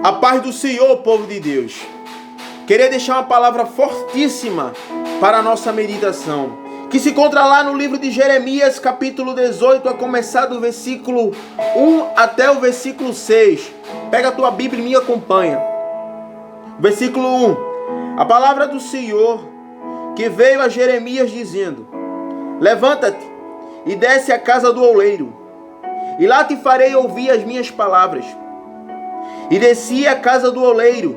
A paz do Senhor, povo de Deus. Queria deixar uma palavra fortíssima para a nossa meditação, que se encontra lá no livro de Jeremias, capítulo 18, a começar do versículo 1 até o versículo 6. Pega a tua Bíblia e me acompanha. Versículo 1. A palavra do Senhor que veio a Jeremias dizendo: levanta-te e desce à casa do oleiro, e lá te farei ouvir as minhas palavras. E desci à casa do oleiro,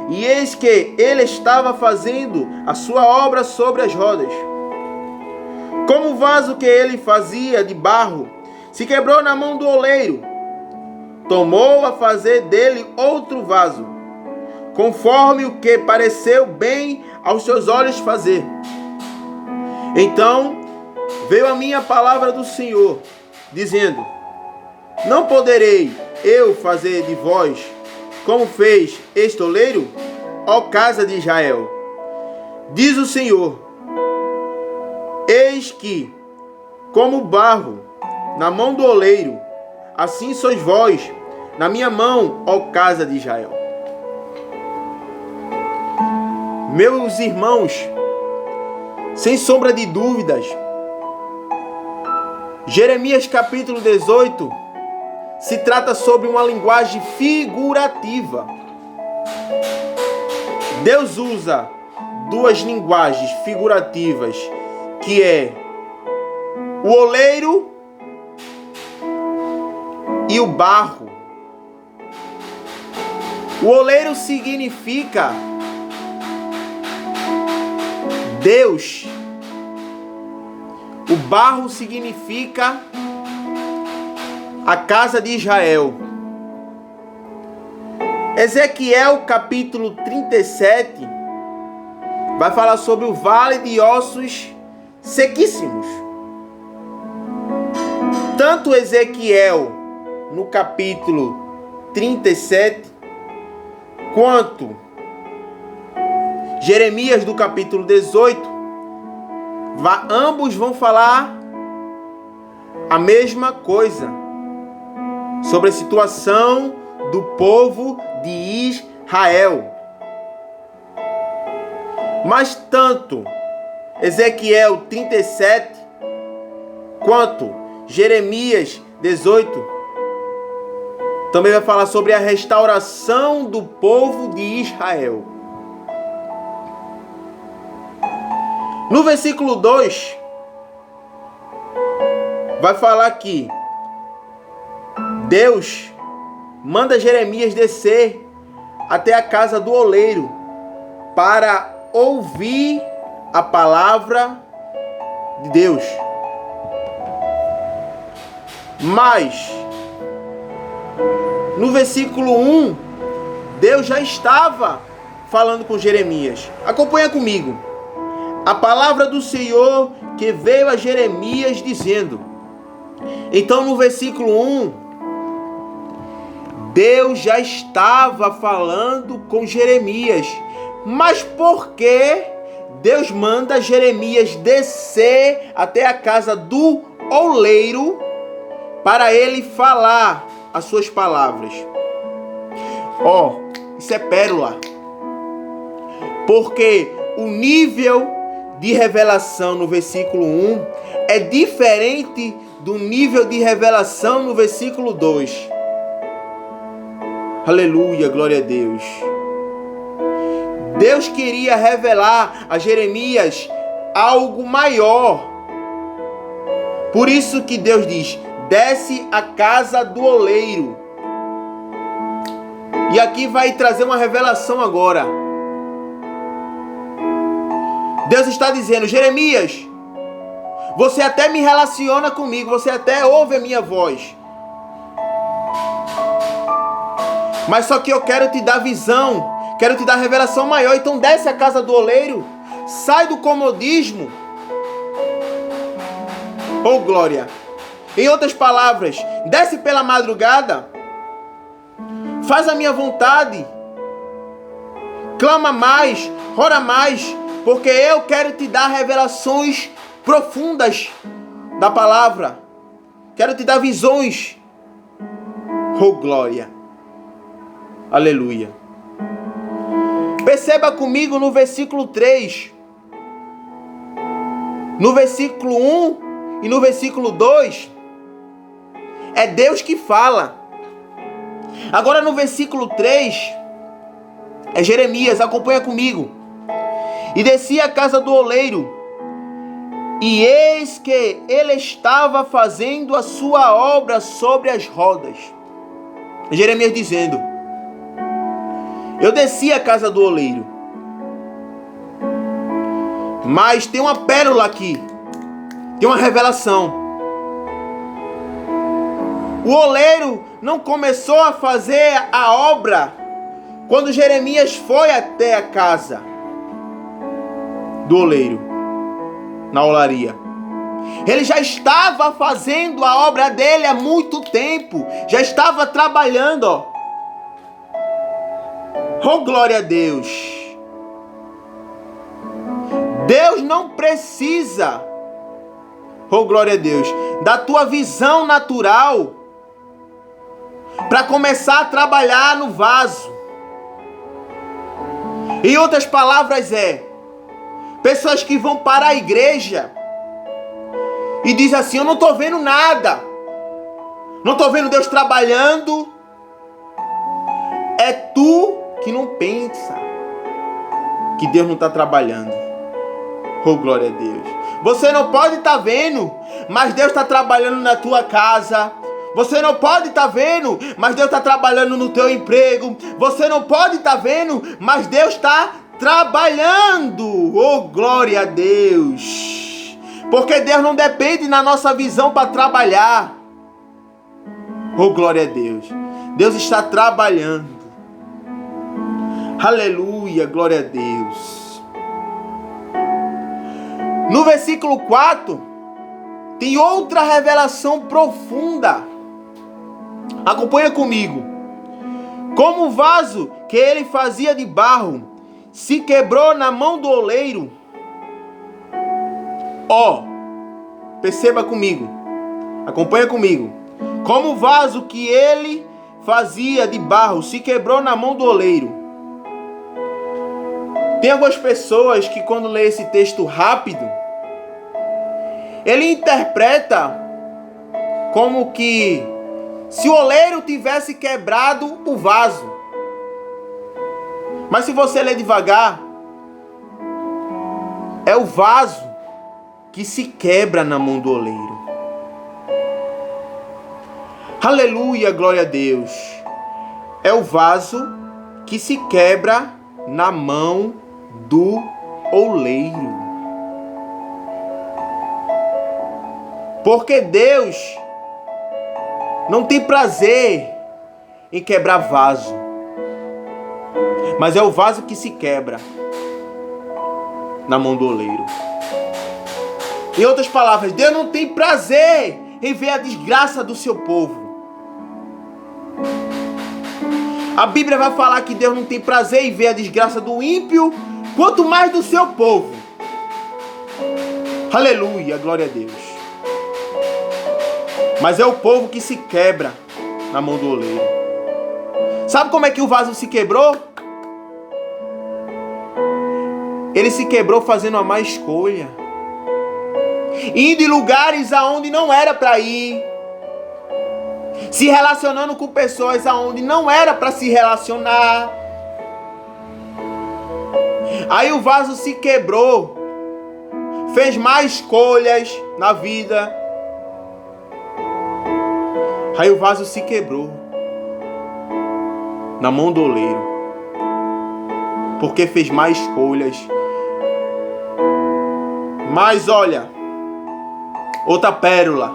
e eis que ele estava fazendo a sua obra sobre as rodas. Como o vaso que ele fazia de barro se quebrou na mão do oleiro, tomou a fazer dele outro vaso, conforme o que pareceu bem aos seus olhos fazer. Então veio a minha palavra do Senhor, dizendo: não poderei eu fazer de vós como fez este oleiro, ó casa de Israel? Diz o Senhor: eis que, como barro na mão do oleiro, assim sois vós na minha mão, ó casa de Israel. Meus irmãos, sem sombra de dúvidas, Jeremias capítulo 18 se trata sobre uma linguagem figurativa. Deus usa duas linguagens figurativas, que é o oleiro e o barro. O oleiro significa Deus. O barro significa a casa de Israel. Ezequiel capítulo 37 vai falar sobre o vale de ossos sequíssimos. Tanto Ezequiel no capítulo 37 quanto Jeremias do capítulo 18, ambos vão falar a mesma coisa sobre a situação do povo de Israel. Mas tanto Ezequiel 37 quanto Jeremias 18 também vai falar sobre a restauração do povo de Israel. No versículo 2 vai falar que Deus manda Jeremias descer até a casa do oleiro para ouvir a palavra de Deus. Mas no versículo 1, Deus já estava falando com Jeremias. Acompanha comigo. A palavra do Senhor que veio a Jeremias dizendo. Então no versículo 1, Deus já estava falando com Jeremias. Mas por que Deus manda Jeremias descer até a casa do oleiro para ele falar as suas palavras? Isso é pérola. Porque o nível de revelação no versículo 1 é diferente do nível de revelação no versículo 2. Aleluia, glória a Deus. Deus queria revelar a Jeremias algo maior. Por isso que Deus diz: desce à casa do oleiro. E aqui vai trazer uma revelação agora. Deus está dizendo: Jeremias, você até me relaciona comigo, você até ouve a minha voz. Mas só que eu quero te dar visão, quero te dar revelação maior. Então desce à casa do oleiro, sai do comodismo. Oh glória! Em outras palavras, desce pela madrugada, faz a minha vontade, clama mais, ora mais, porque eu quero te dar revelações profundas da palavra. Quero te dar visões. Oh glória! Aleluia. Perceba comigo no versículo 3. No versículo 1 e no versículo 2. É Deus que fala. Agora no versículo 3. É Jeremias, acompanha comigo. E descia à casa do oleiro. E eis que ele estava fazendo a sua obra sobre as rodas. Jeremias dizendo: eu desci à casa do oleiro. Mas tem uma pérola aqui. Tem uma revelação. O oleiro não começou a fazer a obra quando Jeremias foi até a casa do oleiro, na olaria. Ele já estava fazendo a obra dele há muito tempo. Já estava trabalhando, ó. Oh, glória a Deus. Deus não precisa, oh, glória a Deus, da tua visão natural para começar a trabalhar no vaso. Em outras palavras, pessoas que vão para a igreja e dizem assim: eu não estou vendo nada, não estou vendo Deus trabalhando. É tu que não pensa que Deus não está trabalhando. Oh, glória a Deus. Você não pode estar vendo, mas Deus está trabalhando na tua casa. Você não pode estar vendo, mas Deus está trabalhando no teu emprego. Você não pode estar vendo, mas Deus está trabalhando. Oh, glória a Deus. Porque Deus não depende da nossa visão para trabalhar. Oh, glória a Deus. Deus está trabalhando. Aleluia, glória a Deus. No versículo 4, tem outra revelação profunda. Acompanha comigo. Como o vaso que ele fazia de barro se quebrou na mão do oleiro. Ó, perceba comigo. Acompanha comigo. Como o vaso que ele fazia de barro se quebrou na mão do oleiro. Tem algumas pessoas que quando lê esse texto rápido, ele interpreta como que se o oleiro tivesse quebrado o vaso. Mas se você ler devagar, é o vaso que se quebra na mão do oleiro. Aleluia, glória a Deus. É o vaso que se quebra na mão do oleiro. Porque Deus não tem prazer em quebrar vaso, mas é o vaso que se quebra na mão do oleiro. Em outras palavras, Deus não tem prazer em ver a desgraça do seu povo. A Bíblia vai falar que Deus não tem prazer em ver a desgraça do ímpio, quanto mais do seu povo. Aleluia, glória a Deus. Mas é o povo que se quebra na mão do oleiro. Sabe como é que o vaso se quebrou? Ele se quebrou fazendo a má escolha, indo em lugares aonde não era para ir, se relacionando com pessoas aonde não era para se relacionar. Aí o vaso se quebrou, fez mais escolhas na vida. Aí o vaso se quebrou na mão do oleiro, porque fez mais escolhas. Mas olha, outra pérola,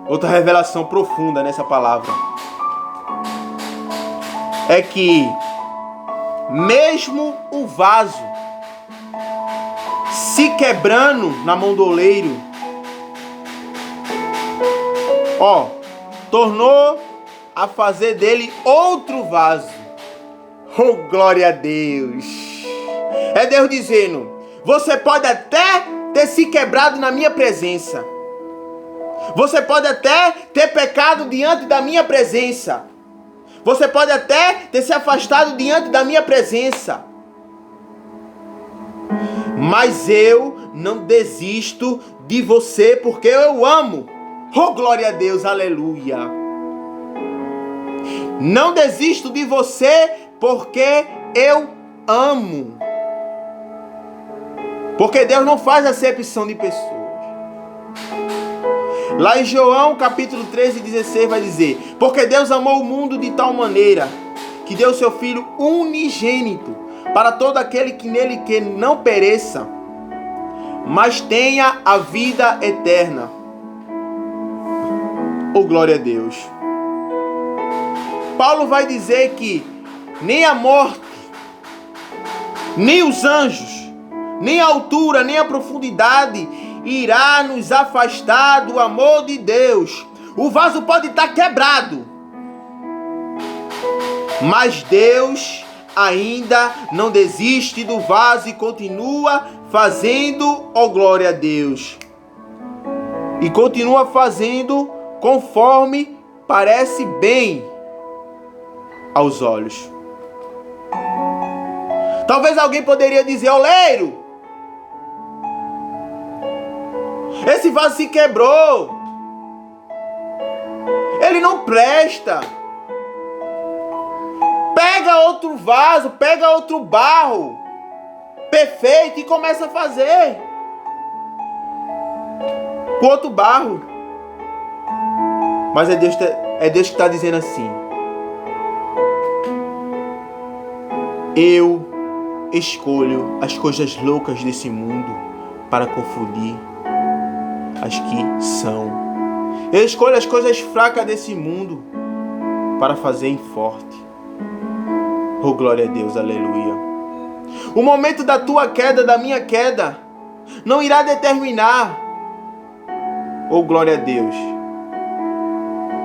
outra revelação profunda nessa palavra é que mesmo o vaso se quebrando na mão do oleiro, tornou a fazer dele outro vaso. Oh, glória a Deus. É Deus dizendo: você pode até ter se quebrado na minha presença, você pode até ter pecado diante da minha presença, Você pode até ter se afastado diante da minha presença. Mas eu não desisto de você porque eu amo. Oh, glória a Deus, aleluia. Não desisto de você porque eu amo. Porque Deus não faz acepção de pessoas. Lá em João capítulo 13:16 vai dizer: porque Deus amou o mundo de tal maneira que deu seu Filho unigênito para todo aquele que nele quer não pereça, mas tenha a vida eterna. Oh, glória a Deus. Paulo vai dizer que nem a morte, nem os anjos, nem a altura, nem a profundidade irá nos afastar do amor de Deus. O vaso pode estar quebrado, mas Deus ainda não desiste do vaso e continua fazendo, oh glória a Deus, e continua fazendo conforme parece bem aos olhos. Talvez alguém poderia dizer: oleiro, esse vaso se quebrou, ele não presta. Pega outro vaso, pega outro barro perfeito e começa a fazer com outro barro. Mas é Deus que está dizendo assim: eu escolho as coisas loucas desse mundo para confundir as que são. Eu escolho as coisas fracas desse mundo para fazer forte. Oh, glória a Deus, aleluia. O momento da tua queda, da minha queda, não irá determinar, oh, glória a Deus,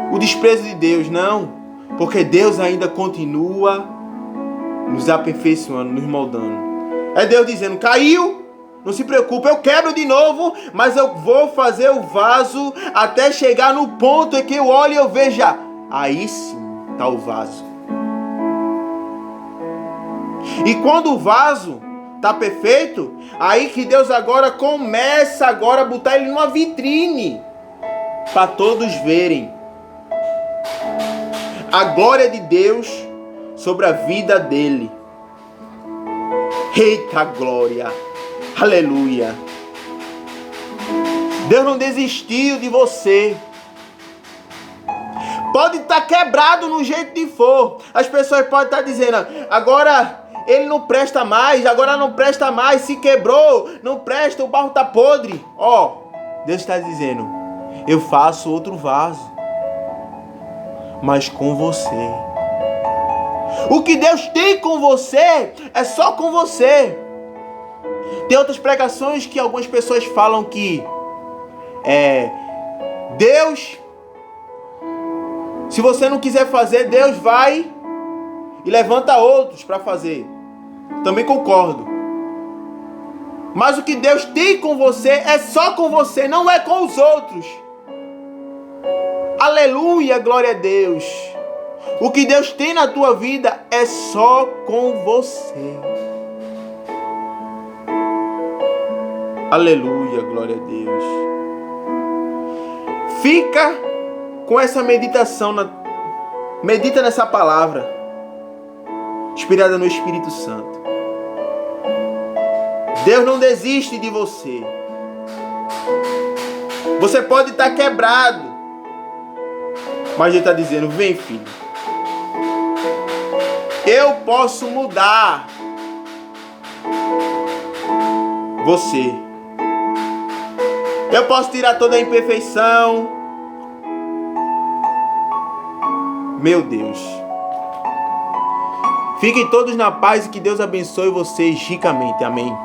o desprezo de Deus, não. Porque Deus ainda continua nos aperfeiçoando, nos moldando. É Deus dizendo: caiu, não se preocupe, eu quebro de novo, mas eu vou fazer o vaso até chegar no ponto em que eu olho e eu veja, aí sim está o vaso. E quando o vaso está perfeito, aí que Deus agora começa a botar ele numa vitrine para todos verem a glória de Deus sobre a vida dele. Eita glória, aleluia. Deus não desistiu de você. Pode estar quebrado no jeito que for. As pessoas podem estar dizendo: agora ele não presta mais, agora não presta mais, se quebrou, não presta, o barro está podre. Ó, Deus está dizendo: eu faço outro vaso, mas com você. O que Deus tem com você é só com você. Tem outras pregações que algumas pessoas falam que Deus, se você não quiser fazer, Deus vai e levanta outros para fazer. Também concordo. Mas o que Deus tem com você é só com você, não é com os outros. Aleluia, glória a Deus. O que Deus tem na tua vida é só com você. Aleluia, glória a Deus. Fica com essa meditação, medita nessa palavra, inspirada no Espírito Santo. Deus não desiste de você. Você pode estar quebrado, mas Ele está dizendo: vem, filho, eu posso mudar você. Eu posso tirar toda a imperfeição. Meu Deus. Fiquem todos na paz e que Deus abençoe vocês ricamente. Amém.